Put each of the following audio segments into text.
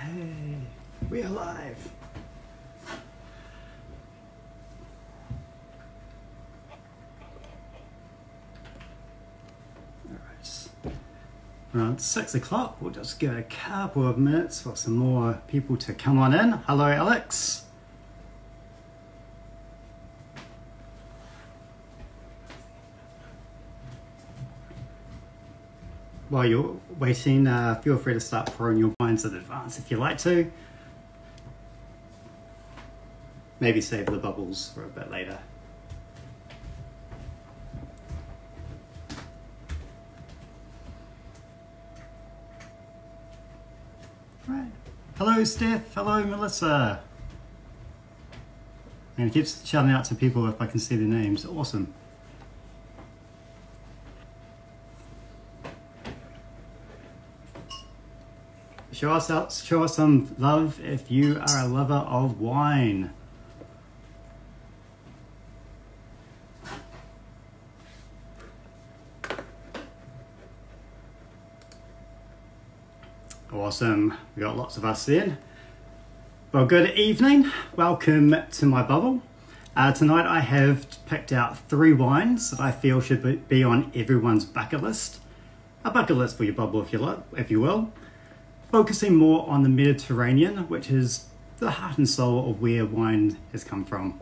Hey, we're live. Alright, around 6 o'clock, we'll just give it a couple of minutes for some more people to come on in. Hello, Alex. While you're waiting, feel free to start pouring your wines in advance if you like to. Maybe save the bubbles for a bit later. Right. Hello, Steph. Hello, Melissa. I'm going to keep shouting out to people if I can see their names. Awesome. Show us some love if you are a lover of wine. Awesome, we got lots of us in. Well, good evening. Welcome to my bubble. Tonight I have picked out 3 wines that I feel should be on everyone's bucket list. A bucket list for your bubble, if you will. Focusing more on the Mediterranean, which is the heart and soul of where wine has come from.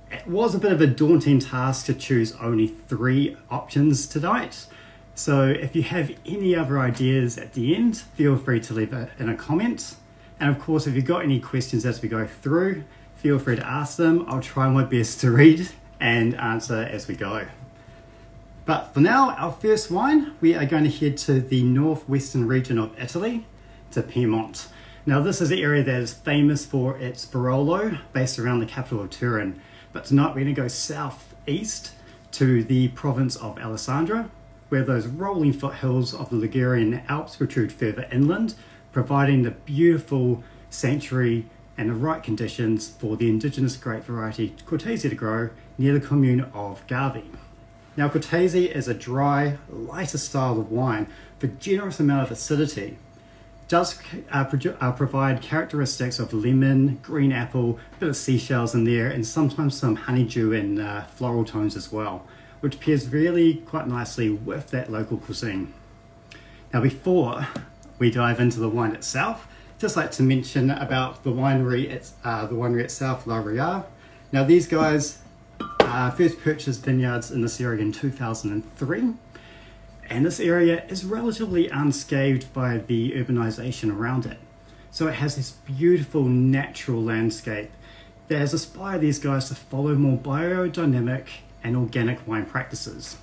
It was a bit of a daunting task to choose only 3 options tonight. So if you have any other ideas at the end, feel free to leave it in a comment. And of course, if you've got any questions as we go through, feel free to ask them. I'll try my best to read and answer as we go. But for now, our first wine, we are going to head to the northwestern region of Italy, to Piedmont. Now this is an area that is famous for its Barolo, based around the capital of Turin. But tonight we're going to go southeast to the province of Alessandria, where those rolling foothills of the Ligurian Alps protrude further inland, providing the beautiful sanctuary and the right conditions for the indigenous grape variety Cortese to grow near the commune of Gavi. Now, Cortese is a dry, lighter style of wine with a generous amount of acidity. It does provide characteristics of lemon, green apple, a bit of seashells in there, and sometimes some honeydew and floral tones as well, which pairs really quite nicely with that local cuisine. Now, before we dive into the wine itself, just like to mention about the winery itself, La Raia. Now, these guys first purchased vineyards in this area in 2003, and this area is relatively unscathed by the urbanization around it. So it has this beautiful natural landscape that has inspired these guys to follow more biodynamic and organic wine practices.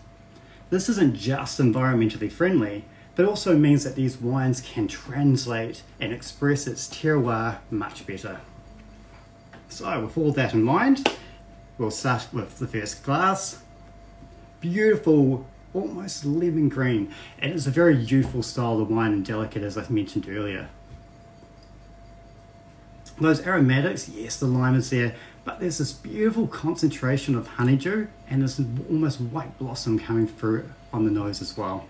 This isn't just environmentally friendly, but also means that these wines can translate and express its terroir much better. So with all that in mind, we'll start with the first glass. Beautiful, almost lemon green. It is a very youthful style of wine and delicate, as I mentioned earlier. Those aromatics, yes, the lime is there, but there's this beautiful concentration of honeydew and this almost white blossom coming through on the nose as well.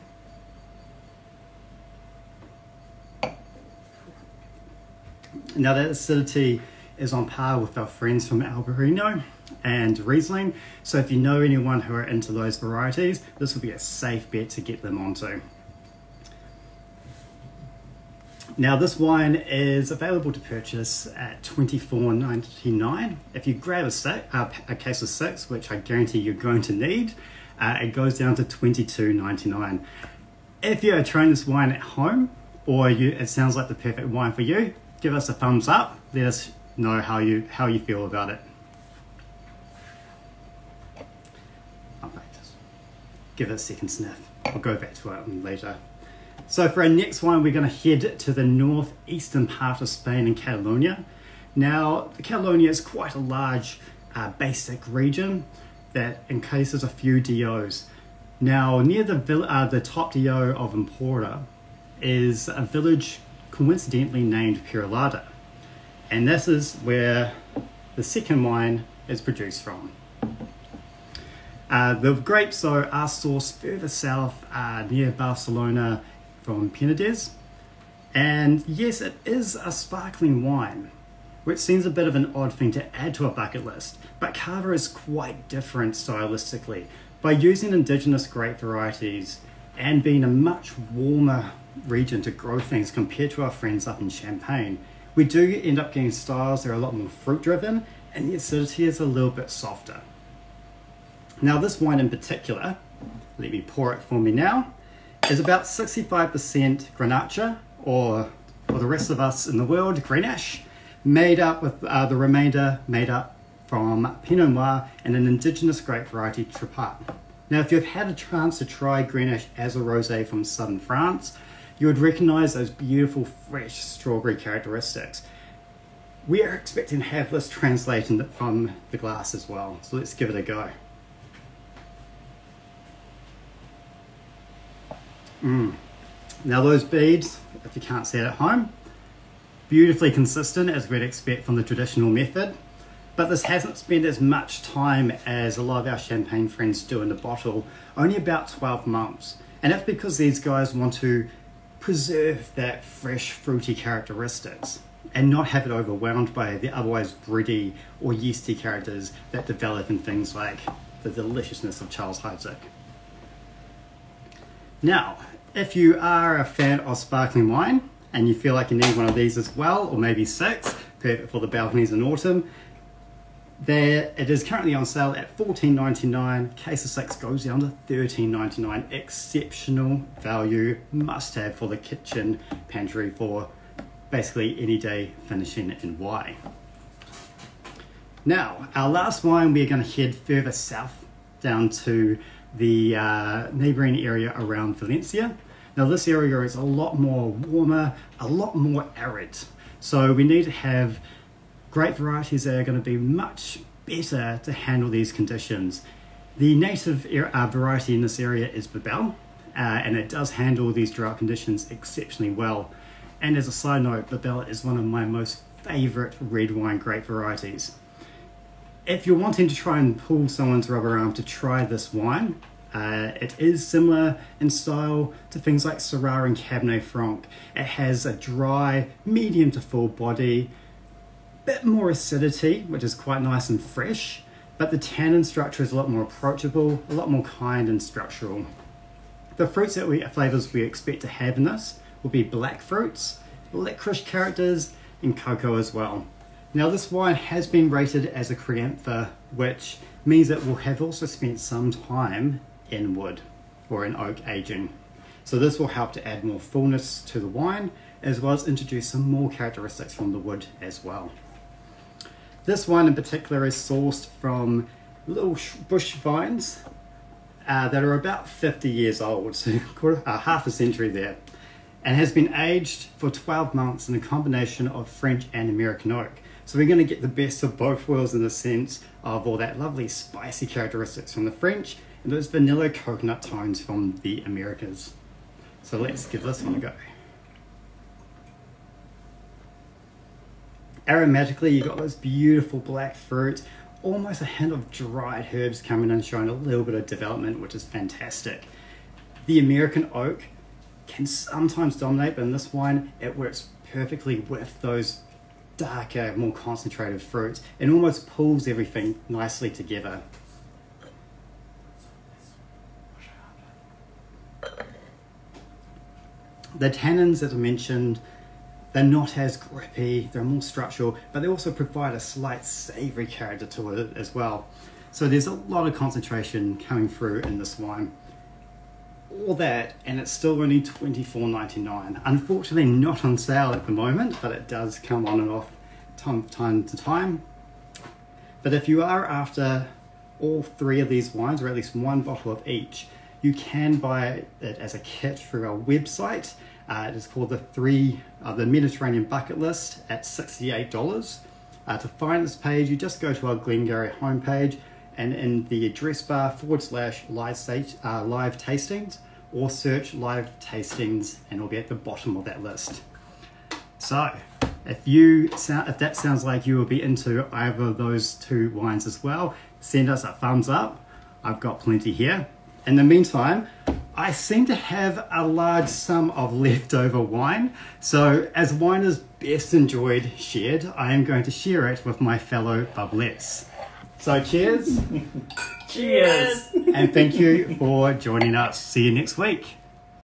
Now that acidity is on par with our friends from Albarino and Riesling, so if you know anyone who are into those varieties, this will be a safe bet to get them onto. Now this wine is available to purchase at $24.99. If you grab a case of 6, which I guarantee you're going to need, it goes down to $22.99. If you're trying this wine at home, or it sounds like the perfect wine for you, give us a thumbs up. Let us know how you feel about it. Give it a second sniff. I'll go back to it later. So for our next one, we're going to head to the northeastern part of Spain in Catalonia. Now, Catalonia is quite a large basic region that encases a few DOs. Now, near the top DO of Empordà is a village coincidentally named Perelada. And this is where the second wine is produced from. The grapes are sourced further south near Barcelona from Penedès, And yes, it is a sparkling wine, which seems a bit of an odd thing to add to a bucket list, but Cava is quite different stylistically. By using indigenous grape varieties and being a much warmer region to grow things compared to our friends up in Champagne, we do end up getting styles that are a lot more fruit driven and the acidity is a little bit softer. Now this wine in particular, let me pour it for me now, is about 65% Grenache, or for the rest of us in the world, Grenache, made up with the remainder made up from Pinot Noir and an indigenous grape variety Trepat. Now if you've had a chance to try Grenache as a rosé from southern France, you would recognise those beautiful fresh strawberry characteristics. We are expecting to have this translated from the glass as well, so let's give it a go. Now those beads, if you can't see it at home, beautifully consistent as we'd expect from the traditional method, but this hasn't spent as much time as a lot of our champagne friends do in the bottle, only about 12 months. And that's because these guys want to preserve that fresh fruity characteristics and not have it overwhelmed by the otherwise bready or yeasty characters that develop in things like the deliciousness of Charles Heidsieck. Now, if you are a fan of sparkling wine and you feel like you need one of these as well, or maybe 6, perfect for the balconies in autumn, it is currently on sale at $14.99. Case of 6 goes down to $13.99. Exceptional value, must have for the kitchen pantry for basically any day finishing in Y. Now, our last wine, we're going to head further south down to the neighbouring area around Valencia. Now this area is a lot more warmer, a lot more arid. So we need to have grape varieties that are going to be much better to handle these conditions. The native variety in this area is Bobal, and it does handle these drought conditions exceptionally well. And as a side note, Bobal is one of my most favourite red wine grape varieties. If you're wanting to try and pull someone's rubber arm to try this wine, it is similar in style to things like Syrah and Cabernet Franc. It has a dry, medium to full body, bit more acidity, which is quite nice and fresh, but the tannin structure is a lot more approachable, a lot more kind and structural. The flavours we expect to have in this will be black fruits, licorice characters, and cocoa as well. Now this wine has been rated as a Crianza, which means it will have also spent some time in wood or in oak aging. So this will help to add more fullness to the wine, as well as introduce some more characteristics from the wood as well. This wine in particular is sourced from little bush vines that are about 50 years old, so half a century there, and has been aged for 12 months in a combination of French and American oak. So we're going to get the best of both worlds in the sense of all that lovely spicy characteristics from the French and those vanilla coconut tones from the Americas. So let's give this one a go. Aromatically, you've got those beautiful black fruit, almost a hint of dried herbs coming in, showing a little bit of development, which is fantastic. The American oak can sometimes dominate, but in this wine, it works perfectly with those darker, more concentrated fruits and almost pulls everything nicely together. The tannins, as I mentioned, they're not as grippy, they're more structural, but they also provide a slight savoury character to it as well. So there's a lot of concentration coming through in this wine. All that, and it's still only $24.99. Unfortunately not on sale at the moment, but it does come on and off time to time. But if you are after all 3 of these wines, or at least 1 bottle of each, you can buy it as a kit through our website. It is called the Mediterranean Bucket List at $68. To find this page, you just go to our Glengarry homepage, and in the address bar /live tastings, or search live tastings, and it'll be at the bottom of that list. So if that sounds like you will be into either of those 2 wines as well, send us a thumbs up. I've got plenty here. In the meantime, I seem to have a large sum of leftover wine, so as wine is best enjoyed shared, I am going to share it with my fellow bubblettes. So cheers. Cheers. And thank you for joining us. See you next week.